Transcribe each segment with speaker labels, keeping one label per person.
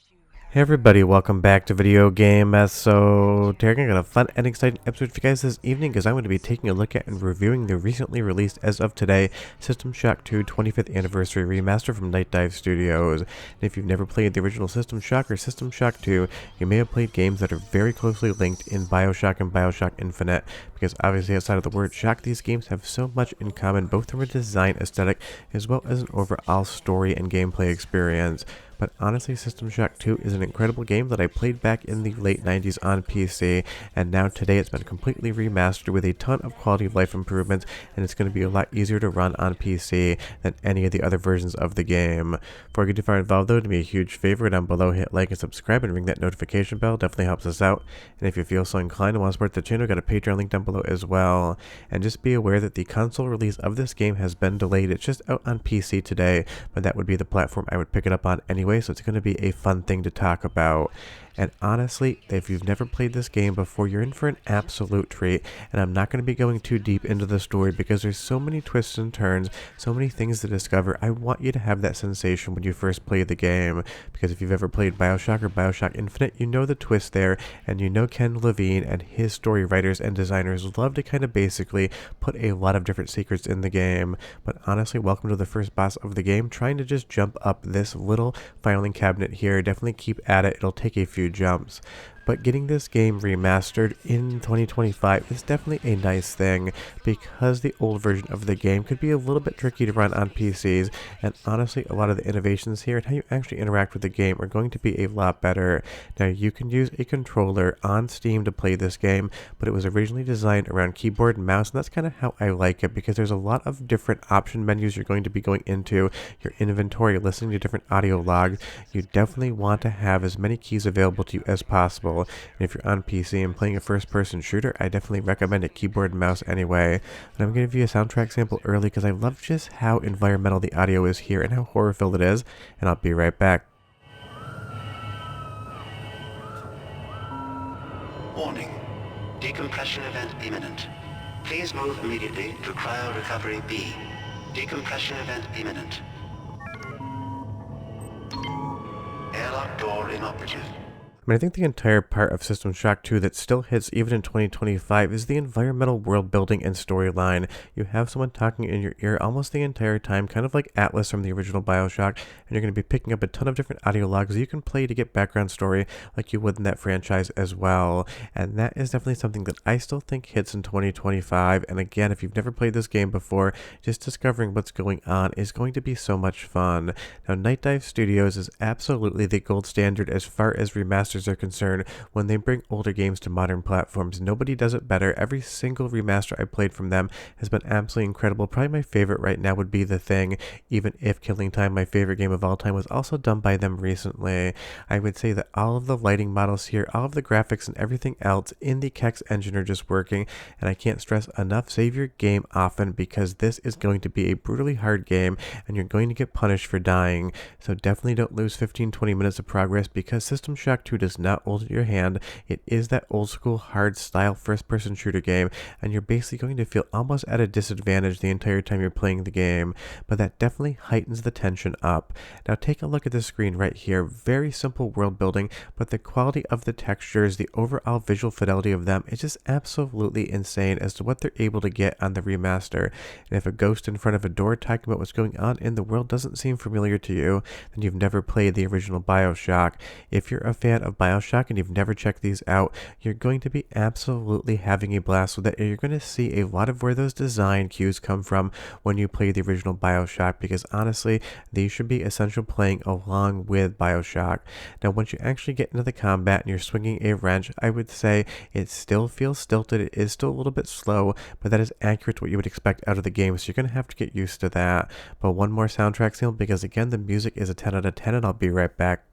Speaker 1: Hey everybody, welcome back to Video Game So today I got a fun and exciting episode for you guys this evening because I'm going to be taking a look at and reviewing the recently released, as of today, System Shock 2 25th Anniversary Remaster from Nightdive Studios. And if you've never played the original System Shock or System Shock 2, you may have played games that are very closely linked in Bioshock and Bioshock Infinite, because obviously outside of the word shock, these games have so much in common, both from a design aesthetic as well as an overall story and gameplay experience. But honestly, System Shock 2 is an incredible game that I played back in the late 90s on PC, and now today it's been completely remastered with a ton of quality of life improvements, and it's going to be a lot easier to run on PC than any of the other versions of the game. Before I get too far involved though, do me a huge favor down below, hit like and subscribe and ring that notification bell, definitely helps us out. And if you feel so inclined and want to support the channel, got a Patreon link down below as well. And just be aware that the console release of this game has been delayed. It's just out on PC today, but that would be the platform I would pick it up on anyway, so it's going to be a fun thing to talk about. And honestly, if you've never played this game before, you're in for an absolute treat. And I'm not going to be going too deep into the story because there's so many twists and turns, so many things to discover. I want you to have that sensation when you first play the game, because if you've ever played Bioshock or Bioshock Infinite, you know the twist there, and you know Ken Levine and his story writers and designers love to kind of basically put a lot of different secrets in the game. But honestly, welcome to the first boss of the game, trying to just jump up this little filing cabinet here. Definitely keep at it, it'll take a few jumps. But getting this game remastered in 2025 is definitely a nice thing, because the old version of the game could be a little bit tricky to run on PCs, and honestly a lot of the innovations here and how you actually interact with the game are going to be a lot better. Now you can use a controller on Steam to play this game, but it was originally designed around keyboard and mouse, and that's kind of how I like it, because there's a lot of different option menus you're going to be going into, your inventory, listening to different audio logs. You definitely want to have as many keys available to you as possible. And if you're on PC and playing a first-person shooter, I definitely recommend a keyboard and mouse anyway. And I'm going to give you a soundtrack sample early because I love just how environmental the audio is here and how horror-filled it is, and I'll be right back.
Speaker 2: Warning. Decompression event imminent. Please move immediately to Cryo Recovery B. Decompression event imminent. Airlock door inoperative.
Speaker 1: I think the entire part of System Shock 2 that still hits even in 2025 is the environmental world building and storyline. You have someone talking in your ear almost the entire time, kind of like Atlas from the original Bioshock, and you're going to be picking up a ton of different audio logs that you can play to get background story like you would in that franchise as well. And that is definitely something that I still think hits in 2025. And again, if you've never played this game before, just discovering what's going on is going to be so much fun. Now, Nightdive Studios is absolutely the gold standard as far as remasters are concerned when they bring older games to modern platforms. Nobody does it better. Every single remaster I played from them has been absolutely incredible. Probably my favorite right now would be The Thing, even if Killing Time, my favorite game of all time, was also done by them recently. I would say that all of the lighting models here, all of the graphics and everything else in the Kex engine are just working, and I can't stress enough, save your game often, because this is going to be a brutally hard game and you're going to get punished for dying. So definitely don't lose 15-20 minutes of progress, because System Shock 2 does not hold your hand. It is that old school hard style first person shooter game, and you're basically going to feel almost at a disadvantage the entire time you're playing the game, but that definitely heightens the tension up. Now take a look at the screen right here. Very simple world building, but the quality of the textures, the overall visual fidelity of them is just absolutely insane as to what they're able to get on the remaster. And if a ghost in front of a door talking about what's going on in the world doesn't seem familiar to you, then you've never played the original Bioshock. If you're a fan of Bioshock and you've never checked these out, you're going to be absolutely having a blast with it, and you're going to see a lot of where those design cues come from when you play the original Bioshock, because honestly, these should be essential playing along with Bioshock. Now, once you actually get into the combat and you're swinging a wrench, I would say it still feels stilted. It is still a little bit slow, but that is accurate to what you would expect out of the game, so you're going to have to get used to that. But one more soundtrack sample, because again, the music is a 10 out of 10, and I'll be right back.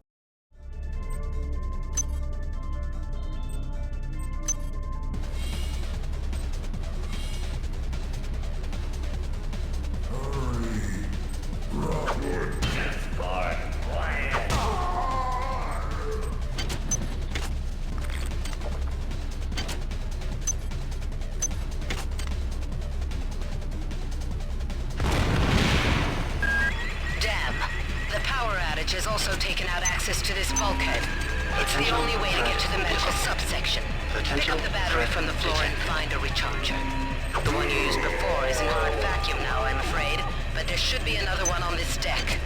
Speaker 3: Damn. The power outage has also taken out access access to this bulkhead. It's the only way to get to the medical subsection. Pick up the battery from the floor and find a recharger. The one you used before is in hard vacuum now, I'm afraid, but there should be another one on this deck.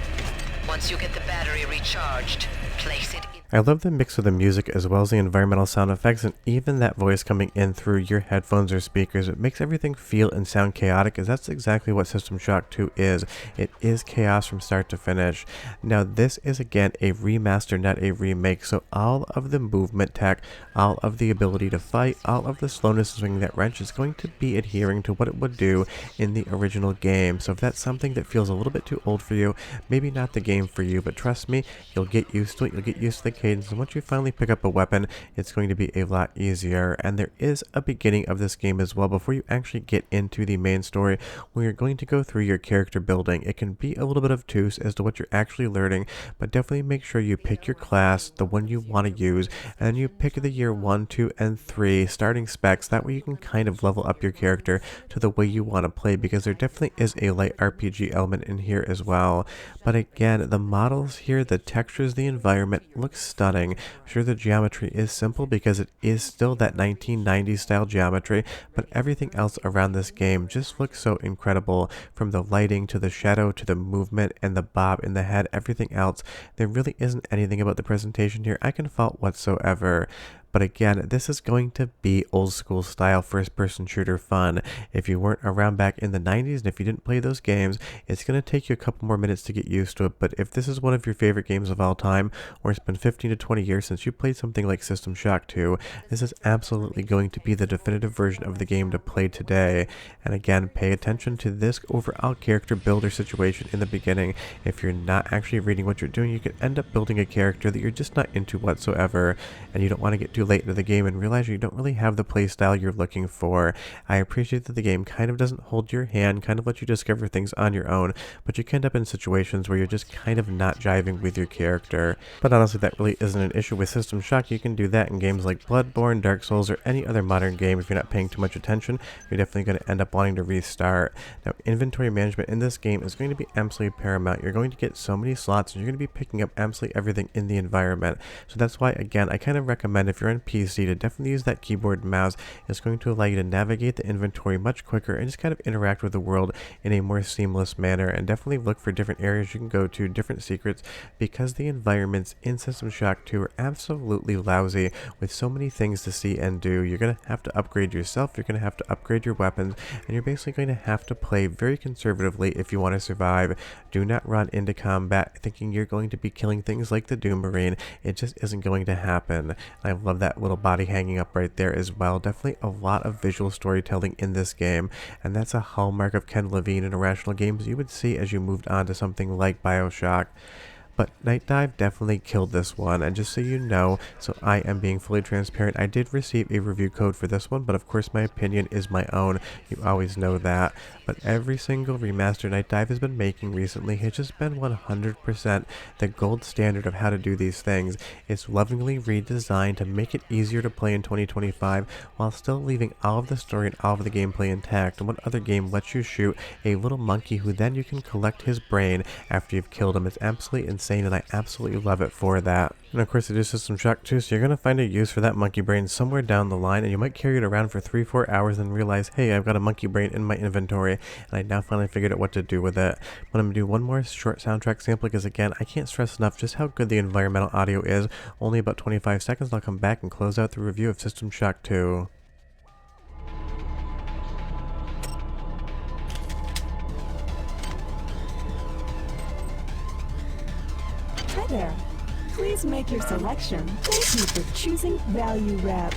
Speaker 3: Once you get the battery recharged, place it in.
Speaker 1: I love the mix of the music as well as the environmental sound effects, and even that voice coming in through your headphones or speakers. It makes everything feel and sound chaotic, as that's exactly what System Shock 2 is. It is chaos from start to finish. Now this is again a remaster, not a remake, so all of the movement tech, all of the ability to fight, all of the slowness of swinging that wrench is going to be adhering to what it would do in the original game. So if that's something that feels a little bit too old for you, maybe not the game for you, but trust me, you'll get used to it. You'll get used to the cadence, and once you finally pick up a weapon, it's going to be a lot easier. And there is a beginning of this game as well before you actually get into the main story, where you're going to go through your character building. It can be a little bit obtuse as to what you're actually learning, but definitely make sure you pick your class, the one you want to use, and then you pick the year 1, 2, and 3 starting specs. That way you can kind of level up your character to the way you want to play, because there definitely is a light RPG element in here as well. But again, the models here, the textures, the environment looks stunning. Sure, the geometry is simple because it is still that 1990s style geometry, but everything else around this game just looks so incredible, from the lighting to the shadow to the movement and the bob in the head. Everything else, there really isn't anything about the presentation here I can fault whatsoever. But again, this is going to be old school style first person shooter fun. If you weren't around back in the 90s and if you didn't play those games, it's going to take you a couple more minutes to get used to it. But if this is one of your favorite games of all time, or it's been 15 to 20 years since you played something like System Shock 2, this is absolutely going to be the definitive version of the game to play today. And again, pay attention to this overall character builder situation in the beginning. If you're not actually reading what you're doing, you could end up building a character that you're just not into whatsoever, and you don't want to get too late into the game and realize you don't really have the playstyle you're looking for. I appreciate that the game kind of doesn't hold your hand, kind of let you discover things on your own, but you can end up in situations where you're just kind of not jiving with your character. But honestly, that really isn't an issue with System Shock. You can do that in games like Bloodborne, Dark Souls, or any other modern game. If you're not paying too much attention, you're definitely going to end up wanting to restart. Now, inventory management in this game is going to be absolutely paramount. You're going to get so many slots, and you're going to be picking up absolutely everything in the environment. So that's why, again, I kind of recommend, if you're on PC, to definitely use that keyboard and mouse. It's going to allow you to navigate the inventory much quicker and just kind of interact with the world in a more seamless manner, and definitely look for different areas you can go to, different secrets, because the environments in System Shock 2 are absolutely lousy with so many things to see and do. You're going to have to upgrade yourself, you're going to have to upgrade your weapons, and you're basically going to have to play very conservatively if you want to survive. Do not run into combat thinking you're going to be killing things like the Doom Marine. It just isn't going to happen. I love that little body hanging up right there as well. Definitely a lot of visual storytelling in this game, and that's a hallmark of Ken Levine and Irrational Games you would see as you moved on to something like Bioshock. But Nightdive definitely killed this one, and just so you know, so I am being fully transparent, I did receive a review code for this one, but of course my opinion is my own. You always know that. But every single remaster Nightdive has been making recently has just been 100% the gold standard of how to do these things. It's lovingly redesigned to make it easier to play in 2025 while still leaving all of the story and all of the gameplay intact. And what other game lets you shoot a little monkey who then you can collect his brain after you've killed him? It's absolutely insane, and I absolutely love it for that. And of course it is System Shock 2, so you're going to find a use for that monkey brain somewhere down the line, and you might carry it around for 3-4 hours and realize, hey, I've got a monkey brain in my inventory, and I now finally figured out what to do with it. But I'm going to do one more short soundtrack sample, because again, I can't stress enough just how good the environmental audio is. Only about 25 seconds, and I'll come back and close out the review of System Shock 2.
Speaker 4: Hi there. Please make your selection. Thank you for choosing Value Wrap.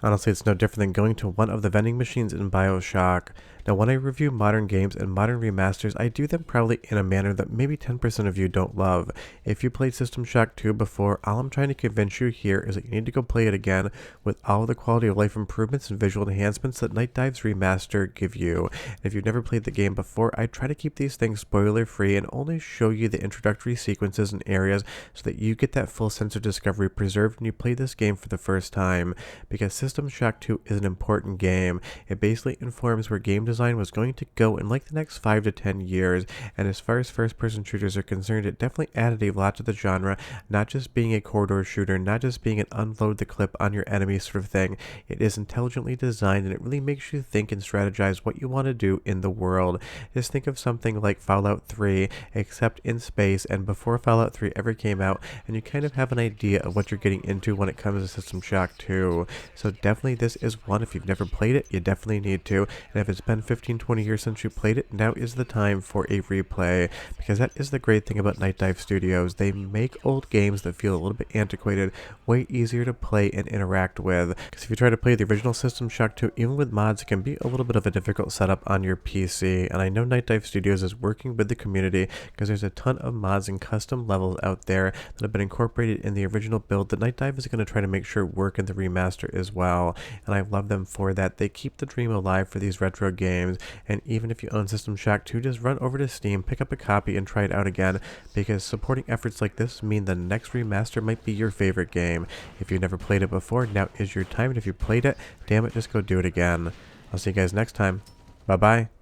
Speaker 1: Honestly, it's no different than going to one of the vending machines in Bioshock. Now, when I review modern games and modern remasters, I do them probably in a manner that maybe 10% of you don't love. If you played System Shock 2 before, all I'm trying to convince you here is that you need to go play it again with all of the quality of life improvements and visual enhancements that Nightdive's Remaster give you. And if you've never played the game before, I try to keep these things spoiler free and only show you the introductory sequences and areas so that you get that full sense of discovery preserved when you play this game for the first time. Because System Shock 2 is an important game. It basically informs where game design was going to go in like the next 5 to 10 years, and as far as first-person shooters are concerned, it definitely added a lot to the genre, not just being a corridor shooter, not just being an unload the clip on your enemy sort of thing. It is intelligently designed, and it really makes you think and strategize what you want to do in the world. Just think of something like Fallout 3, except in space, and before Fallout 3 ever came out, and you kind of have an idea of what you're getting into when it comes to System Shock 2. So definitely this is one, if you've never played it, you definitely need to, and if it's been 15-20 years since you played it, now is the time for a replay, because that is the great thing about Nightdive Studios. They make old games that feel a little bit antiquated way easier to play and interact with, because if you try to play the original System Shock 2, even with mods, it can be a little bit of a difficult setup on your PC, and I know Nightdive Studios is working with the community because there's a ton of mods and custom levels out there that have been incorporated in the original build that Nightdive is going to try to make sure work in the remaster as well, and I love them for that. They keep the dream alive for these retro games, and even if you own System Shock 2, just run over to Steam, pick up a copy, and try it out again, because supporting efforts like this mean the next remaster might be your favorite game. If you've never played it before, now is your time, and if you played it, damn it, just go do it again. I'll see you guys next time. Bye-bye.